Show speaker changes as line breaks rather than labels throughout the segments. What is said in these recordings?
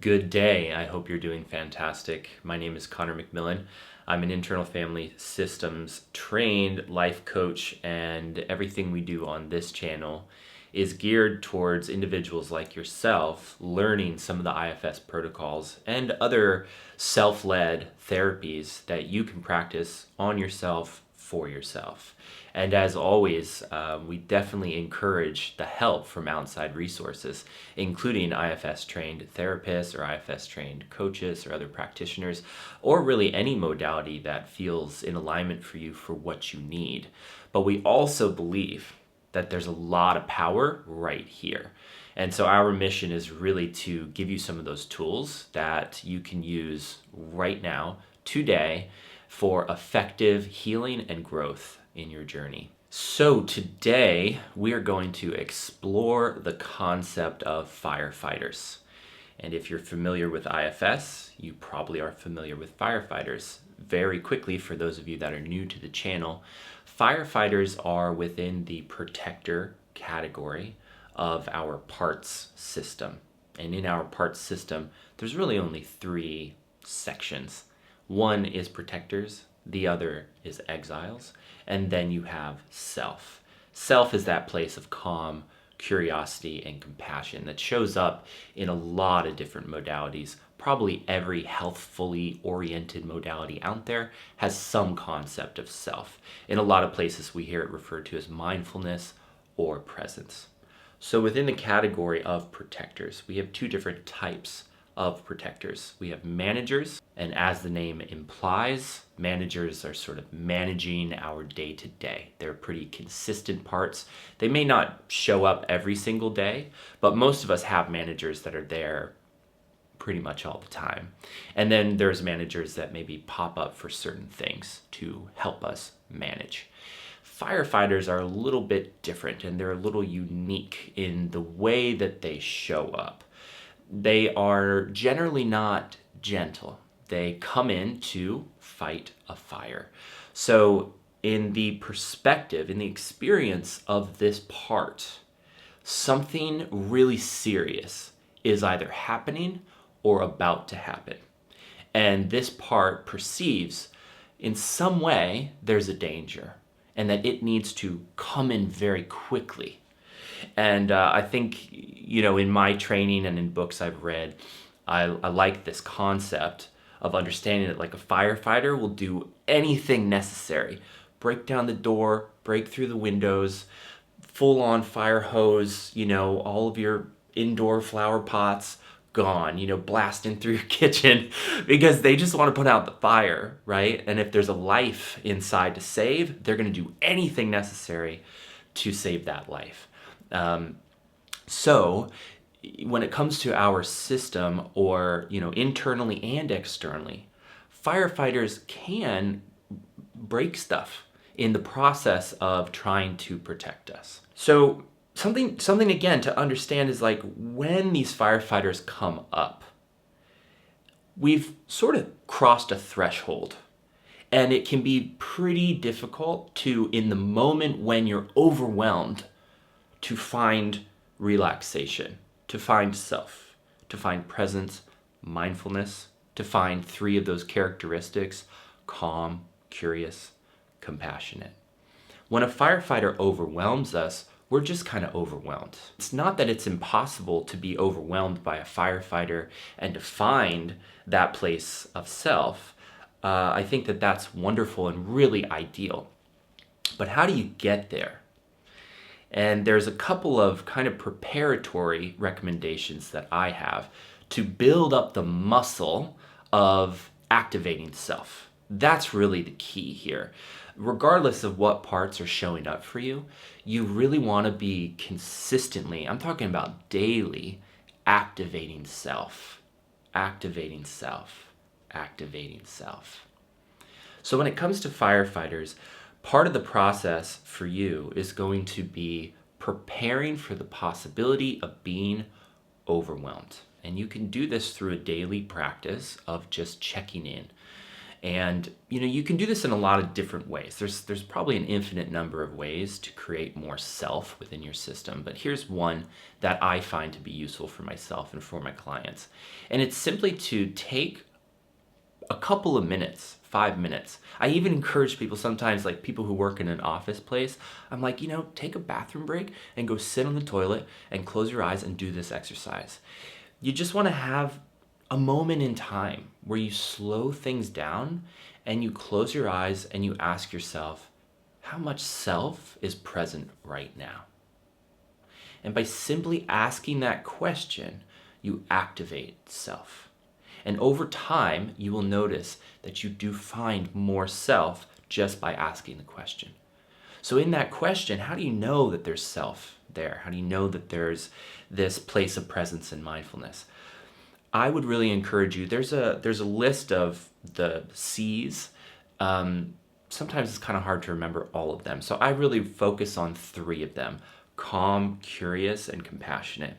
Good day. I hope you're doing fantastic. My name is Conor McMillen. I'm an internal family systems trained life coach, and everything we do on this channel is geared towards individuals like yourself learning some of the IFS protocols and other self-led therapies that you can practice on yourself for yourself. And as always, we definitely encourage the help from outside resources, including IFS-trained therapists or IFS-trained coaches or other practitioners, or really any modality that feels in alignment for you for what you need. But we also believe that there's a lot of power right here. And so our mission is really to give you some of those tools that you can use right now, today, for effective healing and growth in your journey. So today we are going to explore the concept of firefighters. And if you're familiar with IFS, you probably are familiar with firefighters. Very quickly, for those of you that are new to the channel, firefighters are within the protector category of our parts system. And in our parts system, there's really only three sections. One is protectors, the other is exiles, and then you have self. Self is that place of calm, curiosity, and compassion that shows up in a lot of different modalities. Probably every healthfully oriented modality out there has some concept of self. In a lot of places we hear it referred to as mindfulness or presence. So within the category of protectors, we have two different types of protectors. We have managers, and as the name implies, managers are sort of managing our day-to-day. They're pretty consistent parts. They may not show up every single day, but most of us have managers that are there pretty much all the time. And then there's managers that maybe pop up for certain things to help us manage. Firefighters are a little bit different, and they're a little unique in the way that they show up. They are generally not gentle. They come in to fight a fire. So in the perspective, in the experience of this part, something really serious is either happening or about to happen. And this part perceives in some way there's a danger and that it needs to come in very quickly. And I think, in my training and in books I've read, I like this concept of understanding that like a firefighter will do anything necessary. Break down the door, break through the windows, full on fire hose, all of your indoor flower pots gone, blasting through your kitchen because they just want to put out the fire, right? And if there's a life inside to save, they're going to do anything necessary to save that life. So when it comes to our system or, internally and externally, firefighters can break stuff in the process of trying to protect us. So something again to understand is like when these firefighters come up, we've sort of crossed a threshold. And it can be pretty difficult to, in the moment when you're overwhelmed, to find relaxation, to find self, to find presence, mindfulness, to find three of those characteristics: calm, curious, compassionate. When a firefighter overwhelms us, we're just kind of overwhelmed. It's not that it's impossible to be overwhelmed by a firefighter and to find that place of self. I think that that's wonderful and really ideal. But how do you get there? And there's a couple of kind of preparatory recommendations that I have to build up the muscle of activating self. That's really the key here. Regardless of what parts are showing up for you, you really want to be consistently, I'm talking about daily, activating self, activating self, activating self. So when it comes to firefighters, part of the process for you is going to be preparing for the possibility of being overwhelmed. And you can do this through a daily practice of just checking in. And you can do this in a lot of different ways. There's probably an infinite number of ways to create more self within your system, but here's one that I find to be useful for myself and for my clients. And it's simply to take a couple of minutes, 5 minutes. I even encourage people sometimes, like people who work in an office place, I'm like, take a bathroom break and go sit on the toilet and close your eyes and do this exercise. You just want to have a moment in time where you slow things down and you close your eyes and you ask yourself, how much self is present right now? And by simply asking that question, you activate self. And over time, you will notice that you do find more self just by asking the question. So in that question, how do you know that there's self there? How do you know that there's this place of presence and mindfulness? I would really encourage you, there's a list of the C's. Sometimes it's kind of hard to remember all of them. So I really focus on 3 of them: calm, curious, and compassionate.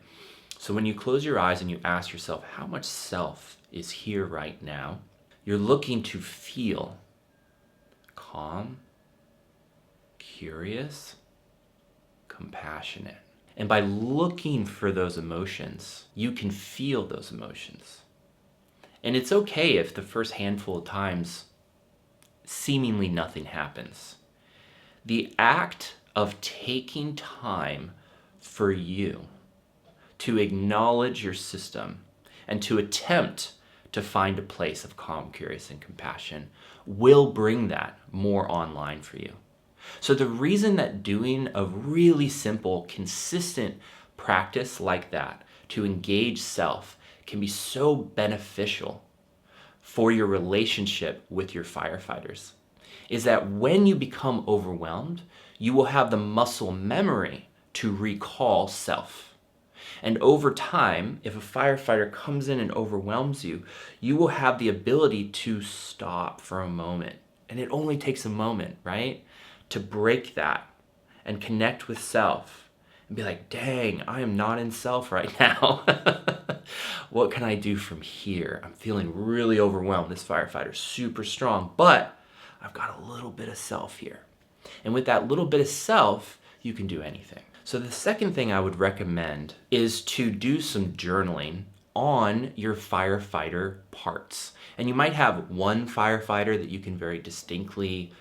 So when you close your eyes and you ask yourself, how much self is here right now? You're looking to feel calm, curious, compassionate. And by looking for those emotions, you can feel those emotions. And it's okay if the first handful of times seemingly nothing happens. The act of taking time for you to acknowledge your system and to attempt to find a place of calm, curious, and compassion will bring that more online for you. So the reason that doing a really simple, consistent practice like that to engage self can be so beneficial for your relationship with your firefighters is that when you become overwhelmed, you will have the muscle memory to recall self. And over time, if a firefighter comes in and overwhelms you, you will have the ability to stop for a moment. And it only takes a moment, right? To break that and connect with self and be like, dang, I am not in self right now. What can I do from here? I'm feeling really overwhelmed. This firefighter's super strong, but I've got a little bit of self here. And with that little bit of self, you can do anything. So the second thing I would recommend is to do some journaling on your firefighter parts. And you might have one firefighter that you can very distinctly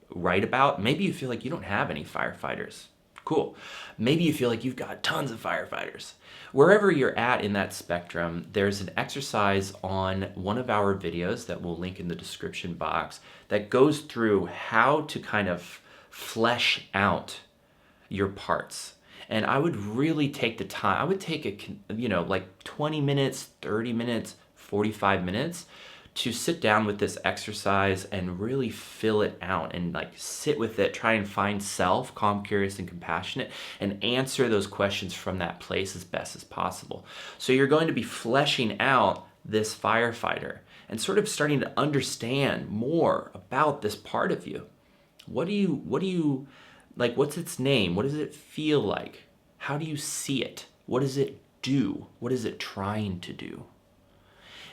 write about. Maybe you feel like you don't have any firefighters. Cool. Maybe you feel like you've got tons of firefighters. Wherever you're at in that spectrum, there's an exercise on one of our videos that we'll link in the description box that goes through how to kind of flesh out your parts. And I would really take the time. I would take like 20 minutes, 30 minutes, 45 minutes to sit down with this exercise and really fill it out and like sit with it, try and find self, calm, curious, and compassionate, and answer those questions from that place as best as possible. So you're going to be fleshing out this firefighter and sort of starting to understand more about this part of you. What do you like? What's its name? What does it feel like? How do you see it? What does it do? What is it trying to do?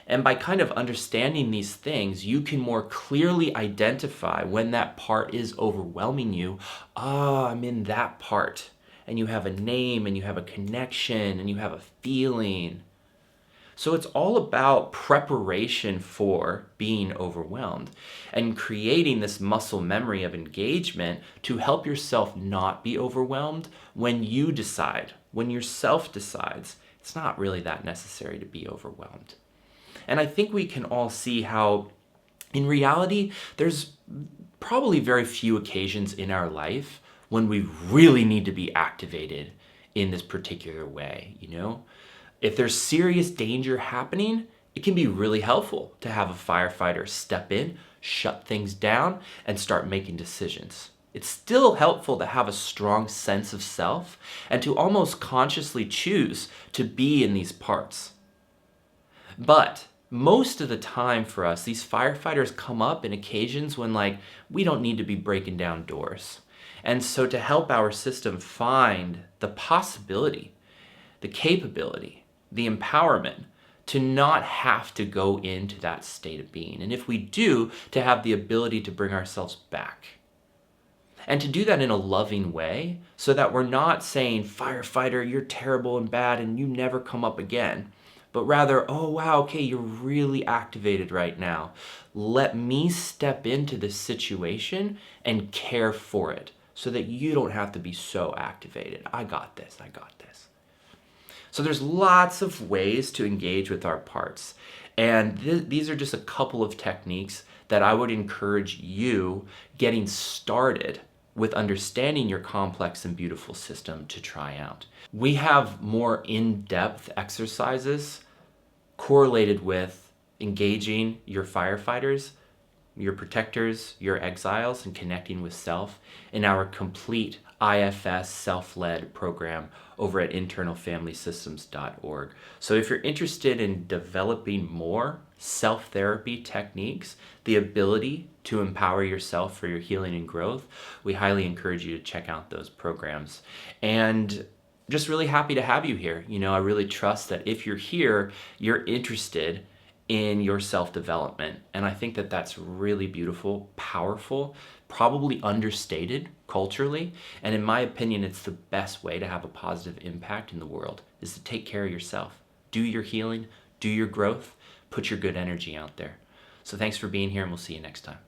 And by kind of understanding these things, you can more clearly identify when that part is overwhelming you. I'm in that part. And you have a name and you have a connection and you have a feeling. So it's all about preparation for being overwhelmed and creating this muscle memory of engagement to help yourself not be overwhelmed when you decide, when yourself decides it's not really that necessary to be overwhelmed. And I think we can all see how, in reality, there's probably very few occasions in our life when we really need to be activated in this particular way, If there's serious danger happening, it can be really helpful to have a firefighter step in, shut things down, and start making decisions. It's still helpful to have a strong sense of self and to almost consciously choose to be in these parts. But most of the time for us, these firefighters come up in occasions when we don't need to be breaking down doors. And so to help our system find the possibility, the capability, the empowerment to not have to go into that state of being. And if we do, to have the ability to bring ourselves back. And to do that in a loving way so that we're not saying, firefighter, you're terrible and bad and you never come up again. But rather, oh wow, okay, you're really activated right now. Let me step into this situation and care for it so that you don't have to be so activated. I got this, I got this. So there's lots of ways to engage with our parts. And these are just a couple of techniques that I would encourage you getting started with understanding your complex and beautiful system to try out. We have more in-depth exercises correlated with engaging your firefighters, your protectors, your exiles, and connecting with self in our complete IFS self-led program over at internalfamilysystems.org. So if you're interested in developing more self-therapy techniques, the ability to empower yourself for your healing and growth, we highly encourage you to check out those programs. And just really happy to have you here. You know, I really trust that if you're here, you're interested in your self-development. And I think that that's really beautiful, powerful, probably understated culturally. And in my opinion, it's the best way to have a positive impact in the world is to take care of yourself. Do your healing, do your growth, put your good energy out there. So thanks for being here and we'll see you next time.